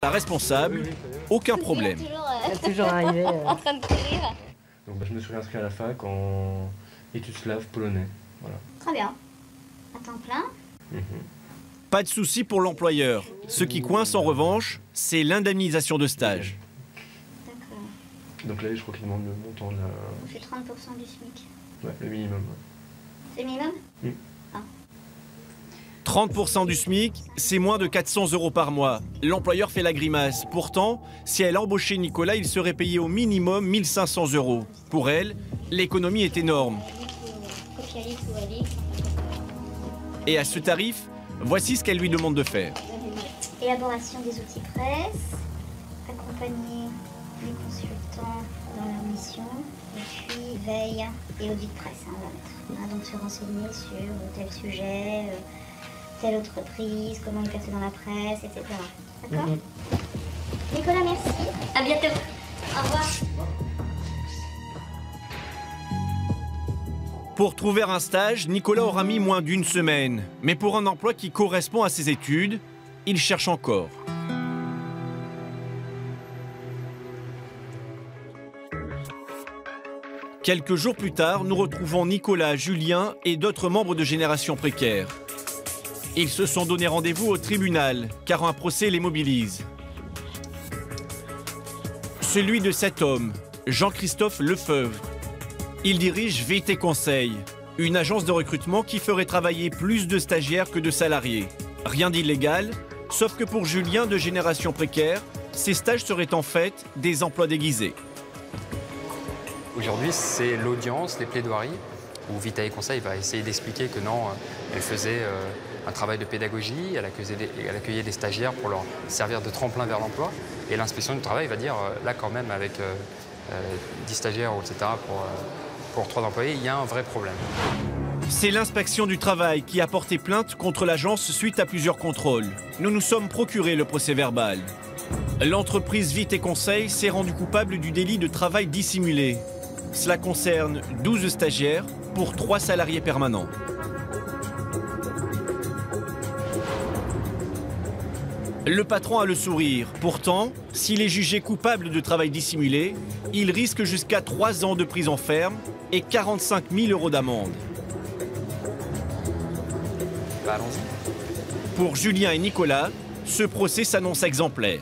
La responsable, aucun problème. Toujours arrivé. En train de courir. Donc je me suis inscrit à la fac en études slaves polonais. Voilà. Très bien. À temps plein. Pas de souci pour l'employeur. Ce qui coince en revanche, c'est l'indemnisation de stage. D'accord. Donc là, je crois qu'il demande le montant de la... On fait 30% du SMIC. Ouais, le minimum. C'est le minimum? 30% du SMIC, c'est moins de 400 € par mois. L'employeur fait la grimace. Pourtant, si elle embauchait Nicolas, il serait payé au minimum 1 500 €. Pour elle, l'économie est énorme. Et à ce tarif, voici ce qu'elle lui demande de faire. Élaboration des outils presse, accompagner les consultants dans leur mission, et puis veille et audit presse. On va mettre. Donc se renseigner sur tel sujet, telle entreprise, comment est placé dans la presse, etc. D'accord? Nicolas, merci. À bientôt. Au revoir. Pour trouver un stage, Nicolas aura mis moins d'1 semaine. Mais pour un emploi qui correspond à ses études, il cherche encore. Quelques jours plus tard, nous retrouvons Nicolas, Julien et d'autres membres de Génération Précaire. Ils se sont donné rendez-vous au tribunal, car un procès les mobilise. Celui de cet homme, Jean-Christophe Lefebvre. Il dirige VT Conseil, une agence de recrutement qui ferait travailler plus de stagiaires que de salariés. Rien d'illégal, sauf que pour Julien de Génération Précaire, ces stages seraient en fait des emplois déguisés. Aujourd'hui, c'est l'audience, les plaidoiries, où Vitae Conseil va essayer d'expliquer que non, elle faisait un travail de pédagogie, elle accueillait des stagiaires pour leur servir de tremplin vers l'emploi. Et l'inspection du travail va dire, là quand même, avec 10 stagiaires, etc., pour 3 employés, il y a un vrai problème. C'est l'inspection du travail qui a porté plainte contre l'agence suite à plusieurs contrôles. Nous nous sommes procuré le procès-verbal. L'entreprise Vitae Conseil s'est rendue coupable du délit de travail dissimulé. Cela concerne 12 stagiaires pour 3 salariés permanents. Le patron a le sourire. Pourtant, s'il est jugé coupable de travail dissimulé, il risque jusqu'à 3 ans de prison ferme et 45 000 € d'amende. Bah, allons-y. Pour Julien et Nicolas, ce procès s'annonce exemplaire.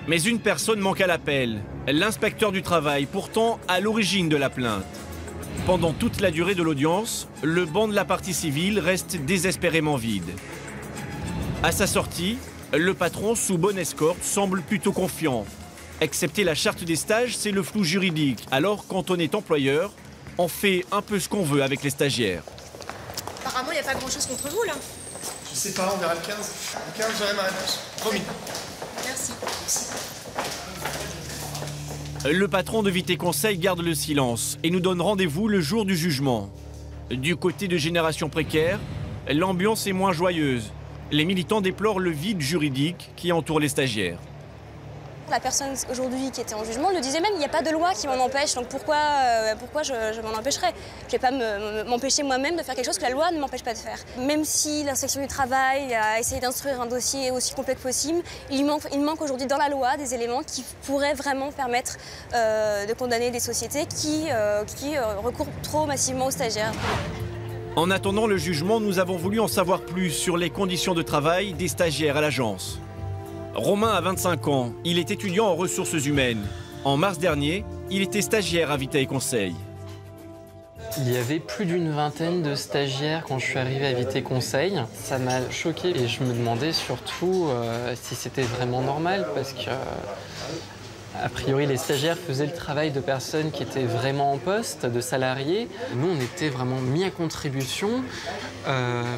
Mais une personne manque à l'appel, l'inspecteur du travail, pourtant à l'origine de la plainte. Pendant toute la durée de l'audience, le banc de la partie civile reste désespérément vide. À sa sortie, le patron, sous bonne escorte, semble plutôt confiant. Accepter la charte des stages, c'est le flou juridique. Alors, quand on est employeur, on fait un peu ce qu'on veut avec les stagiaires. Apparemment, il n'y a pas grand-chose contre vous, là. Je sais pas, on verra le 15. Le 15, j'aurai ma réponse. Promis. Merci. Le patron de Vitae Conseil garde le silence et nous donne rendez-vous le jour du jugement. Du côté de Génération Précaire, l'ambiance est moins joyeuse. Les militants déplorent le vide juridique qui entoure les stagiaires. La personne aujourd'hui qui était en jugement le disait même, il n'y a pas de loi qui m'en empêche, donc pourquoi je m'en empêcherais? Je ne vais pas m'empêcher moi-même de faire quelque chose que la loi ne m'empêche pas de faire. Même si l'inspection du travail a essayé d'instruire un dossier aussi complet que possible, il manque aujourd'hui dans la loi des éléments qui pourraient vraiment permettre de condamner des sociétés qui recourent trop massivement aux stagiaires. En attendant le jugement, nous avons voulu en savoir plus sur les conditions de travail des stagiaires à l'agence. Romain a 25 ans, il est étudiant en ressources humaines. En mars dernier, il était stagiaire à Vitae Conseil. Il y avait plus d'une vingtaine de stagiaires quand je suis arrivé à Vitae Conseil. Ça m'a choqué et je me demandais surtout si c'était vraiment normal parce que, a priori, les stagiaires faisaient le travail de personnes qui étaient vraiment en poste, de salariés. Nous, on était vraiment mis à contribution,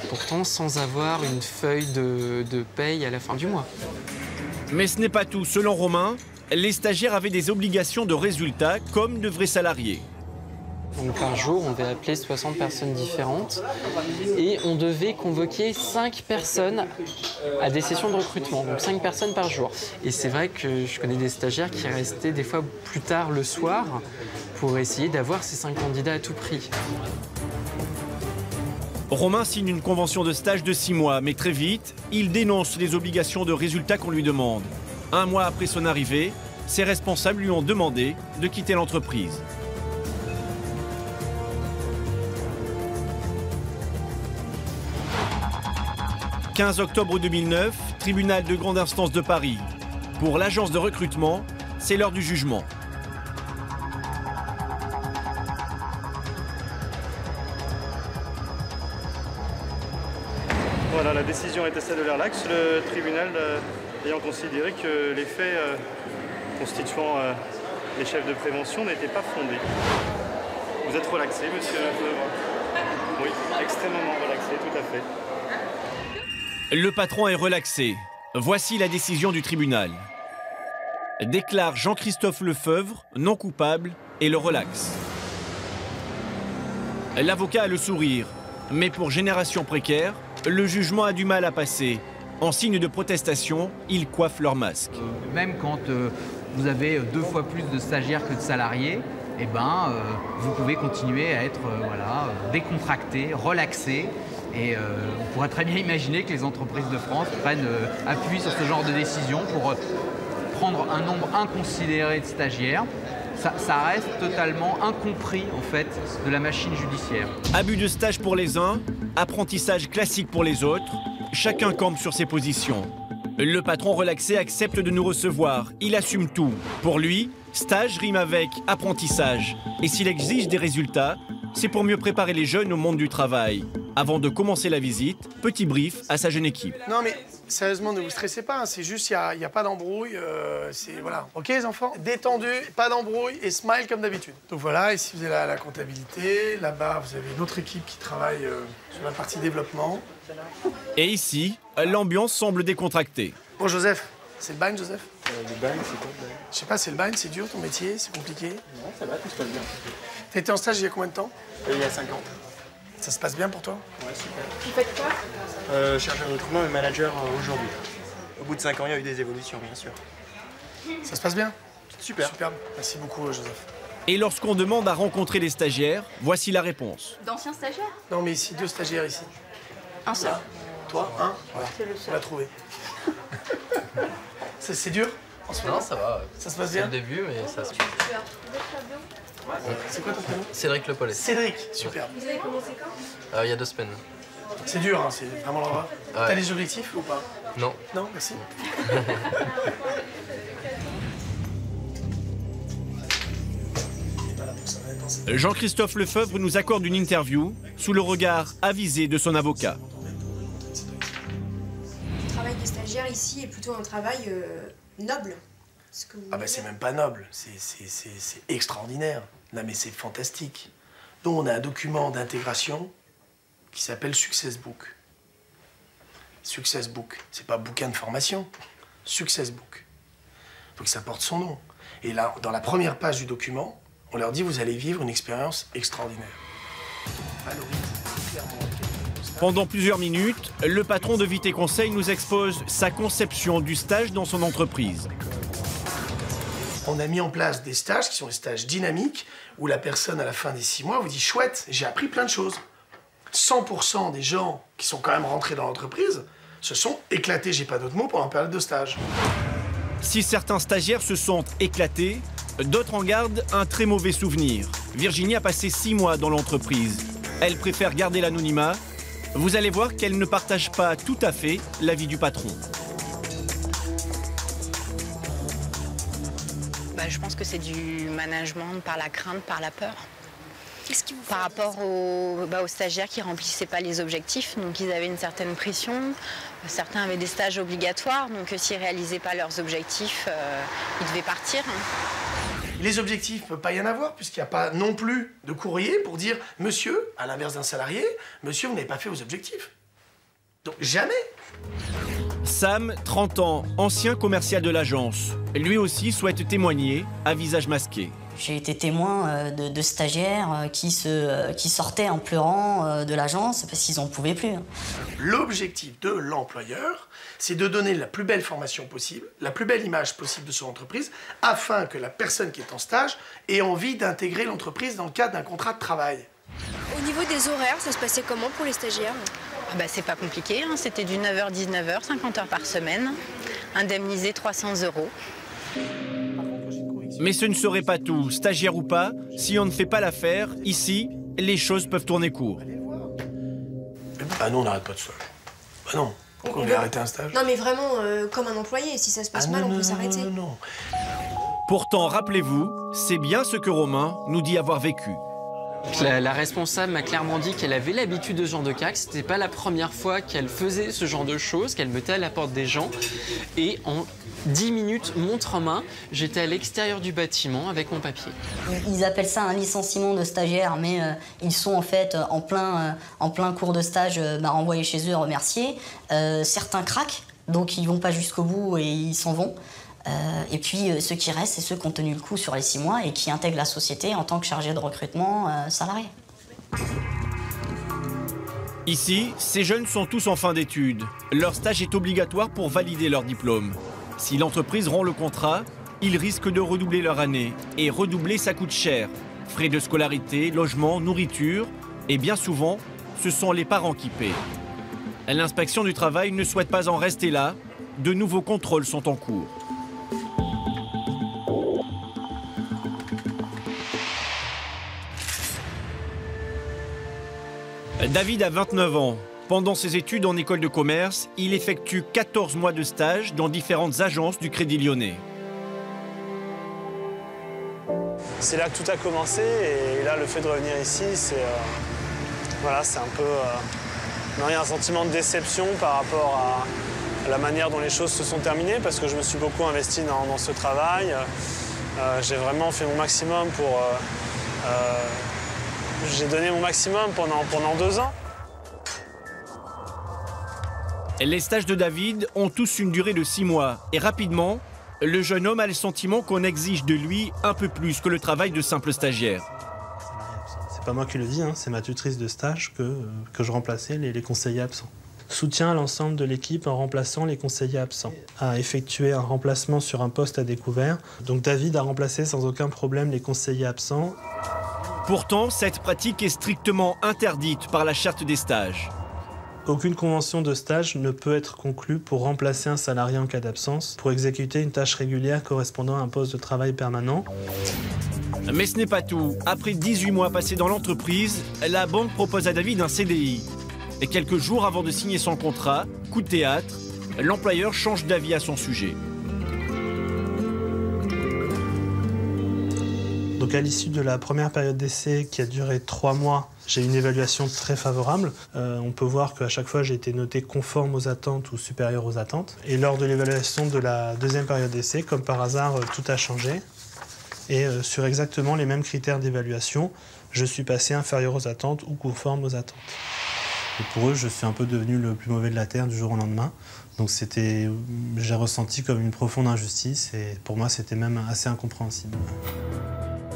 pourtant sans avoir une feuille de paye à la fin du mois. Mais ce n'est pas tout. Selon Romain, les stagiaires avaient des obligations de résultats comme de vrais salariés. Donc par jour, on devait appeler 60 personnes différentes et on devait convoquer 5 personnes à des sessions de recrutement, donc 5 personnes par jour. Et c'est vrai que je connais des stagiaires qui restaient des fois plus tard le soir pour essayer d'avoir ces 5 candidats à tout prix. Romain signe une convention de stage de 6 mois, mais très vite, il dénonce les obligations de résultats qu'on lui demande. 1 mois après son arrivée, ses responsables lui ont demandé de quitter l'entreprise. « 15 octobre 2009, tribunal de grande instance de Paris. Pour l'agence de recrutement, c'est l'heure du jugement. Voilà, la décision était celle de l'Airlax, le tribunal ayant considéré que les faits constituant les chefs de prévention n'étaient pas fondés. Vous êtes relaxé, monsieur Lefebvre? Oui, extrêmement relaxé, tout à fait. Le patron est relaxé. Voici la décision du tribunal. Déclare Jean-Christophe Lefebvre non coupable et le relaxe. L'avocat a le sourire, mais pour Génération Précaire, le jugement a du mal à passer. En signe de protestation, ils coiffent leur masque. Même quand vous avez 2 fois plus de stagiaires que de salariés, eh ben, vous pouvez continuer à être décontracté, relaxé. Et on pourrait très bien imaginer que les entreprises de France prennent appui sur ce genre de décision pour prendre un nombre inconsidéré de stagiaires. Ça reste totalement incompris en fait de la machine judiciaire. Abus de stage pour les uns, apprentissage classique pour les autres, chacun campe sur ses positions. Le patron relaxé accepte de nous recevoir, il assume tout. Pour lui, stage rime avec apprentissage. Et s'il exige des résultats, c'est pour mieux préparer les jeunes au monde du travail. Avant de commencer la visite, petit brief à sa jeune équipe. Non mais sérieusement, ne vous stressez pas, hein, c'est juste, il n'y a pas d'embrouille, voilà. Ok les enfants? Détendu, pas d'embrouille et smile comme d'habitude. Donc voilà, ici vous avez la comptabilité, là-bas vous avez une autre équipe qui travaille sur la partie développement. Et ici, l'ambiance semble décontractée. Bon Joseph, c'est le bagne Joseph? Le bagne, c'est quoi le bagne? Je sais pas, c'est le bagne, c'est dur ton métier, c'est compliqué? Non, ça va, tout se passe bien. T'as été en stage il y a combien de temps? Il y a 5 ans. Ça se passe bien pour toi? Ouais, super. Vous faites quoi? Cherche un recrutement et manager aujourd'hui. Au bout de 5 ans, il y a eu des évolutions, bien sûr. Ça se passe bien? Super. Superbe. Merci beaucoup Joseph. Et lorsqu'on demande à rencontrer les stagiaires, voici la réponse. D'anciens stagiaires? Non mais ici, 2 stagiaires ici. Un seul. Toi, un? Voilà, on l'a trouvé. C'est dur en ce moment? Non, ça va. Ça se passe C'est bien? le début, mais ça se passe. C'est quoi ton prénom? Cédric Le Pollet. Cédric, super. Vous avez commencé quand? Il y a 2 semaines. C'est dur, hein, c'est vraiment l'endroit. Ouais. T'as des objectifs ou pas? Non. Non, merci. Jean-Christophe Lefebvre nous accorde une interview sous le regard avisé de son avocat. Le travail des stagiaires ici est plutôt un travail noble. Ah bah c'est même pas noble, c'est extraordinaire. Non mais c'est fantastique. Donc on a un document d'intégration qui s'appelle Successbook. Successbook, c'est pas bouquin de formation, Successbook. Donc ça porte son nom. Et là, dans la première page du document, on leur dit vous allez vivre une expérience extraordinaire. Pendant plusieurs minutes, le patron de Vité Conseil nous expose sa conception du stage dans son entreprise. On a mis en place des stages qui sont des stages dynamiques où la personne, à la fin des 6 mois, vous dit « Chouette, j'ai appris plein de choses ». 100% des gens qui sont quand même rentrés dans l'entreprise se sont éclatés, j'ai pas d'autre mot, pendant la période de stage. Si certains stagiaires se sont éclatés, d'autres en gardent un très mauvais souvenir. Virginie a passé 6 mois dans l'entreprise. Elle préfère garder l'anonymat. Vous allez voir qu'elle ne partage pas tout à fait l'avis du patron. Je pense que c'est du management par la crainte, par la peur. Qu'est-ce qui vous fait par rapport aux stagiaires qui remplissaient pas les objectifs, donc ils avaient une certaine pression. Certains avaient des stages obligatoires, donc s'ils réalisaient pas leurs objectifs, ils devaient partir. Les objectifs, il ne peut pas y en avoir, puisqu'il n'y a pas non plus de courrier pour dire « Monsieur, à l'inverse d'un salarié, monsieur, vous n'avez pas fait vos objectifs. » Donc jamais. Sam, 30 ans, ancien commercial de l'agence. Lui aussi souhaite témoigner à visage masqué. J'ai été témoin de stagiaires qui sortaient en pleurant de l'agence parce qu'ils n'en pouvaient plus. L'objectif de l'employeur, c'est de donner la plus belle formation possible, la plus belle image possible de son entreprise, afin que la personne qui est en stage ait envie d'intégrer l'entreprise dans le cadre d'un contrat de travail. Au niveau des horaires, ça se passait comment pour les stagiaires? C'est pas compliqué, hein. C'était du 9h-19h, 50 heures par semaine, indemnisé 300 €. Mais ce ne serait pas tout, stagiaire ou pas, si on ne fait pas l'affaire, ici, les choses peuvent tourner court. Nous, on n'arrête pas de stage. Non, pourquoi on va arrêter un stage? Non, mais vraiment, comme un employé, si ça se passe mal, on peut s'arrêter. Non. Pourtant, rappelez-vous, c'est bien ce que Romain nous dit avoir vécu. La responsable m'a clairement dit qu'elle avait l'habitude de ce genre de cas, que c'était pas la première fois qu'elle faisait ce genre de choses, qu'elle mettait à la porte des gens. Et en 10 minutes, montre en main, j'étais à l'extérieur du bâtiment avec mon papier. Ils appellent ça un licenciement de stagiaire, mais ils sont en fait en plein cours de stage renvoyés chez eux, remerciés. Certains craquent, donc ils vont pas jusqu'au bout et ils s'en vont. Et puis ceux qui restent, c'est ceux qui ont tenu le coup sur les 6 mois et qui intègrent la société en tant que chargé de recrutement salarié. Ici, ces jeunes sont tous en fin d'études. Leur stage est obligatoire pour valider leur diplôme. Si l'entreprise rompt le contrat, ils risquent de redoubler leur année. Et redoubler, ça coûte cher. Frais de scolarité, logement, nourriture. Et bien souvent, ce sont les parents qui paient. L'inspection du travail ne souhaite pas en rester là. De nouveaux contrôles sont en cours. David a 29 ans. Pendant ses études en école de commerce, il effectue 14 mois de stage dans différentes agences du Crédit Lyonnais. C'est là que tout a commencé et là, le fait de revenir ici, c'est un peu il y a un sentiment de déception par rapport à la manière dont les choses se sont terminées parce que je me suis beaucoup investi dans ce travail. J'ai vraiment fait mon maximum j'ai donné mon maximum pendant 2 ans. Les stages de David ont tous une durée de 6 mois. Et rapidement, le jeune homme a le sentiment qu'on exige de lui un peu plus que le travail de simple stagiaire. C'est pas moi qui le dis, hein, c'est ma tutrice de stage que je remplaçais les conseillers absents. Soutien à l'ensemble de l'équipe en remplaçant les conseillers absents. A effectué un remplacement sur un poste à découvert. Donc David a remplacé sans aucun problème les conseillers absents. Pourtant, cette pratique est strictement interdite par la charte des stages. Aucune convention de stage ne peut être conclue pour remplacer un salarié en cas d'absence, pour exécuter une tâche régulière correspondant à un poste de travail permanent. Mais ce n'est pas tout. Après 18 mois passés dans l'entreprise, la banque propose à David un CDI. Et quelques jours avant de signer son contrat, coup de théâtre, l'employeur change d'avis à son sujet. Donc à l'issue de la première période d'essai qui a duré 3 mois, j'ai une évaluation très favorable. On peut voir qu'à chaque fois j'ai été noté conforme aux attentes ou supérieur aux attentes. Et lors de l'évaluation de la deuxième période d'essai, comme par hasard, tout a changé. Et sur exactement les mêmes critères d'évaluation, je suis passé inférieur aux attentes ou conforme aux attentes. Et pour eux, je suis un peu devenu le plus mauvais de la Terre du jour au lendemain. Donc j'ai ressenti comme une profonde injustice et pour moi c'était même assez incompréhensible.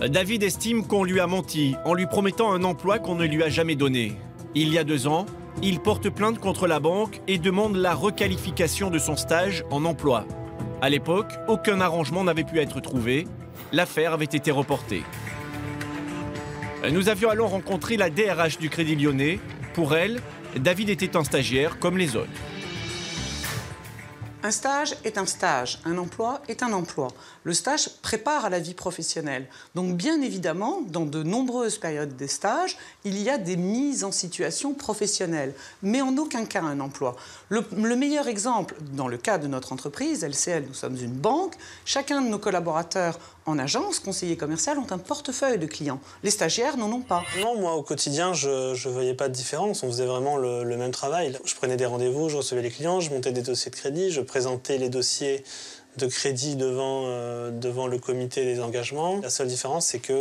David estime qu'on lui a menti en lui promettant un emploi qu'on ne lui a jamais donné. Il y a 2 ans, il porte plainte contre la banque et demande la requalification de son stage en emploi. À l'époque, aucun arrangement n'avait pu être trouvé. L'affaire avait été reportée. Nous avions alors rencontré la DRH du Crédit Lyonnais. Pour elle, David était un stagiaire comme les autres. Un stage est un stage, un emploi est un emploi. Le stage prépare à la vie professionnelle. Donc bien évidemment, dans de nombreuses périodes des stages, il y a des mises en situation professionnelle, mais en aucun cas un emploi. Le meilleur exemple, dans le cas de notre entreprise, LCL, nous sommes une banque, chacun de nos collaborateurs en agence, conseillers commerciaux, ont un portefeuille de clients. Les stagiaires n'en ont pas. Non, moi au quotidien, je voyais pas de différence. On faisait vraiment le même travail. Je prenais des rendez-vous, je recevais les clients, je montais des dossiers de crédit, je présentais les dossiers de crédit devant le comité des engagements. La seule différence, c'est que